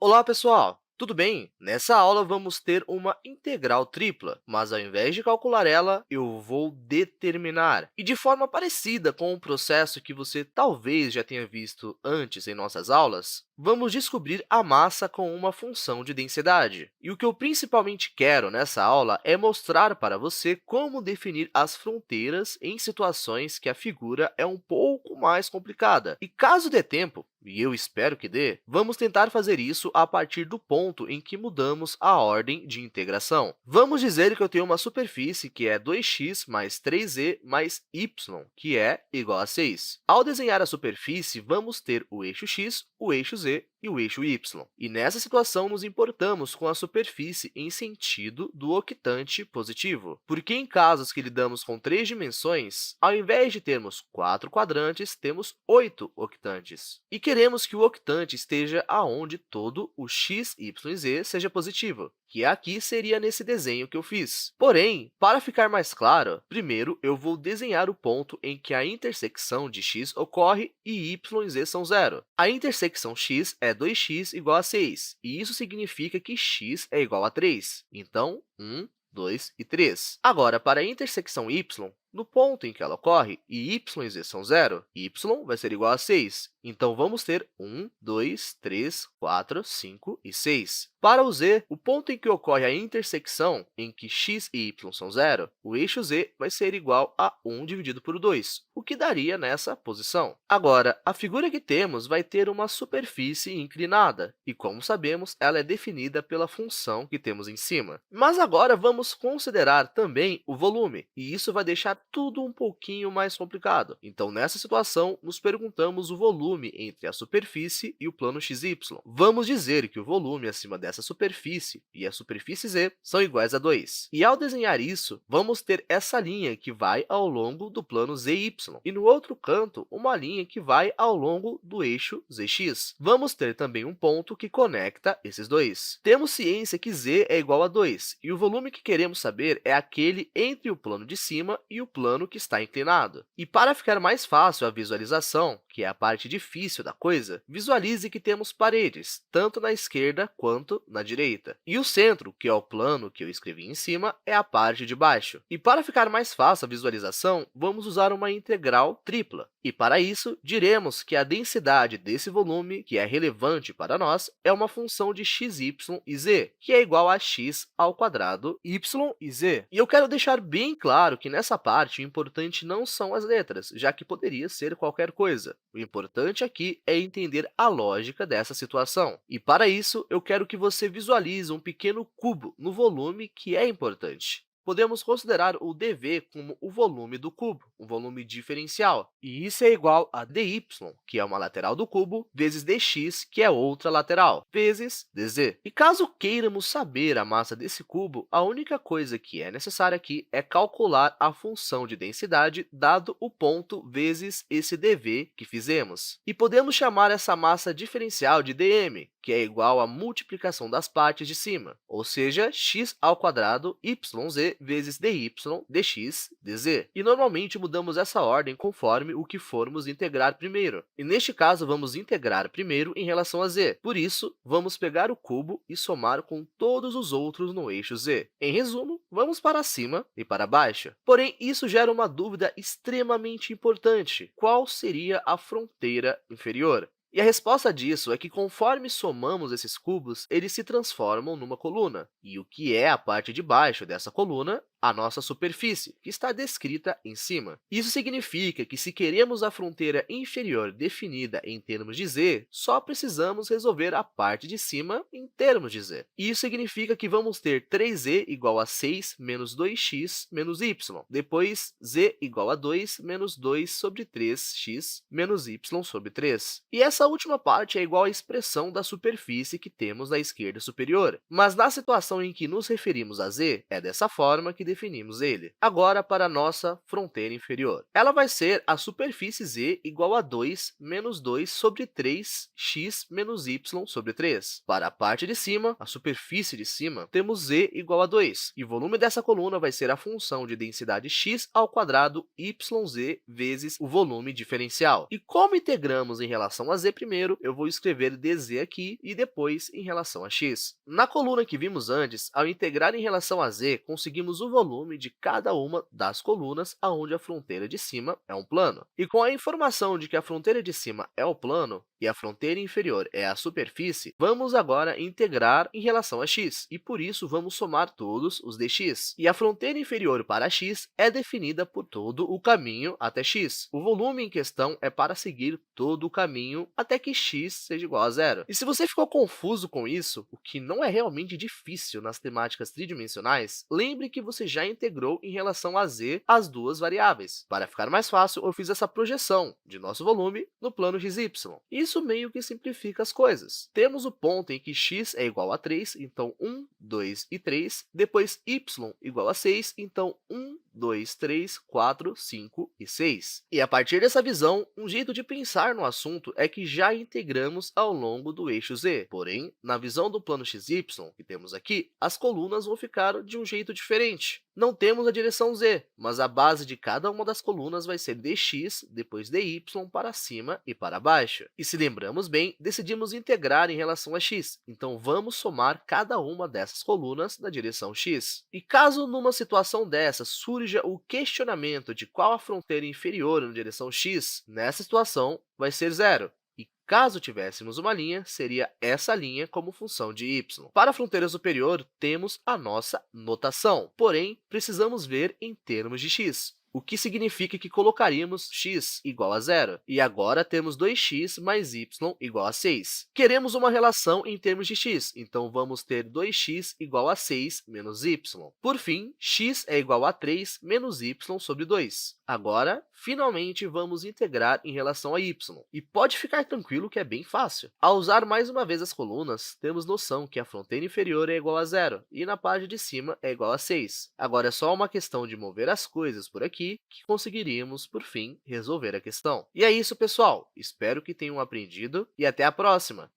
Olá, pessoal! Tudo bem? Nessa aula, vamos ter uma integral tripla, mas ao invés de calcular ela, eu vou determinar. E de forma parecida com o processo que você talvez já tenha visto antes em nossas aulas, vamos descobrir a massa com uma função de densidade. E o que eu principalmente quero nessa aula é mostrar para você como definir as fronteiras em situações que a figura é um pouco mais complicada. E caso dê tempo, e eu espero que dê, vamos tentar fazer isso a partir do ponto em que mudamos a ordem de integração. Vamos dizer que eu tenho uma superfície que é 2x mais 3z mais y, que é igual a 6. Ao desenhar a superfície, vamos ter o eixo x, o eixo z e o eixo y. E nessa situação, nos importamos com a superfície em sentido do octante positivo, porque em casos que lidamos com 3 dimensões, ao invés de termos 4 quadrantes, temos 8 octantes. E queremos que o octante esteja aonde todo o x, y e z seja positivo, que aqui seria nesse desenho que eu fiz. Porém, para ficar mais claro, primeiro eu vou desenhar o ponto em que a intersecção de x ocorre e y e z são zero. A intersecção x é 2x igual a 6, e isso significa que x é igual a 3. Então, 1, 2 e 3. Agora, para a intersecção y, no ponto em que ela ocorre, e y e z são zero, y vai ser igual a 6. Então, vamos ter 1, 2, 3, 4, 5 e 6. Para o z, o ponto em que ocorre a intersecção em que x e y são zero, o eixo z vai ser igual a 1 dividido por 2, o que daria nessa posição. Agora, a figura que temos vai ter uma superfície inclinada, e como sabemos, ela é definida pela função que temos em cima. Mas agora vamos considerar também o volume, e isso vai deixar tudo um pouquinho mais complicado. Então, nessa situação, nos perguntamos o volume entre a superfície e o plano xy. Vamos dizer que o volume acima dessa superfície e a superfície z são iguais a 2. E ao desenhar isso, vamos ter essa linha que vai ao longo do plano zy, e no outro canto, uma linha que vai ao longo do eixo zx. Vamos ter também um ponto que conecta esses dois. Temos ciência que z é igual a 2, e o volume que queremos saber é aquele entre o plano de cima e o plano que está inclinado. E para ficar mais fácil a visualização, que é a parte difícil da coisa, visualize que temos paredes, tanto na esquerda quanto na direita. E o centro, que é o plano que eu escrevi em cima, é a parte de baixo. E para ficar mais fácil a visualização, vamos usar uma integral tripla. E para isso, diremos que a densidade desse volume, que é relevante para nós, é uma função de x, y e z, que é igual a x ao quadrado y e z. E eu quero deixar bem claro que nessa parte o importante não são as letras, já que poderia ser qualquer coisa. O importante aqui é entender a lógica dessa situação. E para isso, eu quero que você visualize um pequeno cubo no volume que é importante. Podemos considerar o dv como o volume do cubo, um volume diferencial, e isso é igual a dy, que é uma lateral do cubo, vezes dx, que é outra lateral, vezes dz. E caso queiramos saber a massa desse cubo, a única coisa que é necessária aqui é calcular a função de densidade dado o ponto vezes esse dv que fizemos. E podemos chamar essa massa diferencial de dm, que é igual à multiplicação das partes de cima, ou seja, x ao quadrado yz vezes dy, dx, dz. E normalmente mudamos essa ordem conforme o que formos integrar primeiro. E neste caso, vamos integrar primeiro em relação a z. Por isso, vamos pegar o cubo e somar com todos os outros no eixo z. Em resumo, vamos para cima e para baixo. Porém, isso gera uma dúvida extremamente importante. Qual seria a fronteira inferior? E a resposta disso é que, conforme somamos esses cubos, eles se transformam numa coluna. E o que é a parte de baixo dessa coluna? A nossa superfície, que está descrita em cima. Isso significa que, se queremos a fronteira inferior definida em termos de z, só precisamos resolver a parte de cima em termos de z. Isso significa que vamos ter 3z igual a 6 menos 2x menos y. Depois, z igual a 2 menos 2 sobre 3x menos y sobre 3. E essa última parte é igual à expressão da superfície que temos na esquerda superior. Mas na situação em que nos referimos a z, é dessa forma que definimos ele. Agora, para a nossa fronteira inferior. Ela vai ser a superfície z igual a 2 menos 2 sobre 3x menos y sobre 3. Para a parte de cima, a superfície de cima, temos z igual a 2, e o volume dessa coluna vai ser a função de densidade x ao quadrado yz vezes o volume diferencial. E como integramos em relação a z primeiro, eu vou escrever dz aqui e depois em relação a x. Na coluna que vimos antes, ao integrar em relação a z, conseguimos o volume de cada uma das colunas onde a fronteira de cima é um plano. E com a informação de que a fronteira de cima é o plano e a fronteira inferior é a superfície, vamos agora integrar em relação a x, e por isso vamos somar todos os dx. E a fronteira inferior para x é definida por todo o caminho até x. O volume em questão é para seguir todo o caminho até que x seja igual a zero. E se você ficou confuso com isso, o que não é realmente difícil nas temáticas tridimensionais, lembre que você já integrou em relação a z as duas variáveis. Para ficar mais fácil, eu fiz essa projeção de nosso volume no plano xy. Isso meio que simplifica as coisas. Temos o ponto em que x é igual a 3, então 1, 2 e 3. Depois y igual a 6, então 1, 2, 3, 4, 5 e 6. E a partir dessa visão, um jeito de pensar no assunto é que já integramos ao longo do eixo z. Porém, na visão do plano xy que temos aqui, as colunas vão ficar de um jeito diferente. Não temos a direção z, mas a base de cada uma das colunas vai ser dx, depois dy para cima e para baixo. E se lembramos bem, decidimos integrar em relação a x, então vamos somar cada uma dessas colunas na direção x. E caso numa situação dessa surja o questionamento de qual a fronteira inferior na direção x, nessa situação vai ser zero. E caso tivéssemos uma linha, seria essa linha como função de y. Para a fronteira superior, temos a nossa notação, porém, precisamos ver em termos de x, o que significa que colocaríamos x igual a zero. E agora temos 2x mais y igual a 6. Queremos uma relação em termos de x, então vamos ter 2x igual a 6 menos y. Por fim, x é igual a 3 menos y sobre 2. Agora, finalmente, vamos integrar em relação a y. E pode ficar tranquilo que é bem fácil. Ao usar mais uma vez as colunas, temos noção que a fronteira inferior é igual a zero e na parte de cima é igual a 6. Agora é só uma questão de mover as coisas por aqui que conseguiríamos, por fim, resolver a questão. E é isso, pessoal! Espero que tenham aprendido e até a próxima!